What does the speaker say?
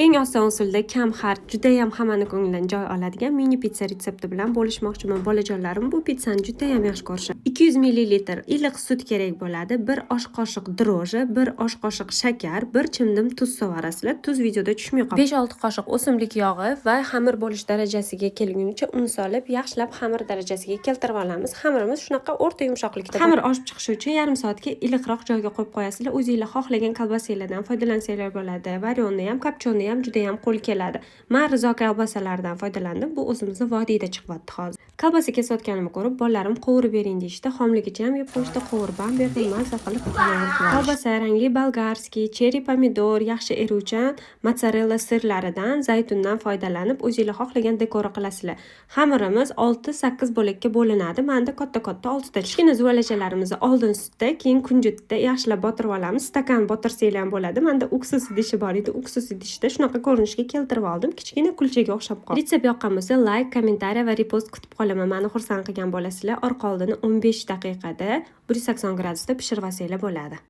Eng oson usulda kam xarj, juda ham hammani ko'nglidan joy oladigan mini pitsa retsepti bilan bo'lishmoqchiman bolajonlarim. Bu pitsani juda ham yaxshi ko'rishadi. 200 ml iliq sut kerak bo'ladi, 1 osh qoshiq droji, 1 osh qoshiq shakar, 1 chimdim tuz sovarasizlar. Tuz videoda tushmay qoldi. 5-6 qoshiq o'simlik yog'i va xamir bo'lish darajasiga kelgunicha un solib, yaxshilab xamir darajasiga keltirib olamiz. Xamirimiz shunaqa o'rta yumshoqlikda. Xamir oshib chiqishi uchun yarim soatga iliqroq joyga qo'yib qo'yasizlar. O'zingizlar xohlagan kolbasalardan foydalansanglar bo'ladi. Varionni ham, kopchonni ham juda ham qo'l keladi. Men Rizo kolbasalaridan foydalandim. Bu o'zimizning vodiyda chiqyapti hozir. Kolbasa kesayotganimni ko'rib, bolalarim qovurib bering deyishdi. Xomligicha ham yeb qo'yishdi, qovurib ham berdim, mazza qilib kolbasa rangli bolgarskiy, cheri pomidor, yaxshi eruvchan, mozzarella sirlaridan, zaytundan foydalanib, o'zingizlar xohlagan dekor qilasizlar. Xamirimiz 6-8 bo'lakka bo'linadi. Menda katta-katta 6 ta. Kichkina zuvalachalarimizni oldin sutda, keyin kunjutda yaxshilab botirib olamiz. Stakan botirsanglar ham bo'ladi. Menda уксус idishi bor edi. Уксус idishda shunaqa ko'rinishga keltirib oldim. Kichkina kulchaga o'xshab qoldi. Retsept yoqqan bo'lsa, like, kommentariy va repost kutib qolaman. Meni xursand qilgan bo'lasizlar. Orqa oldini 15 daqiqada 180 gradusda pishirib olsanglar bo'ladi.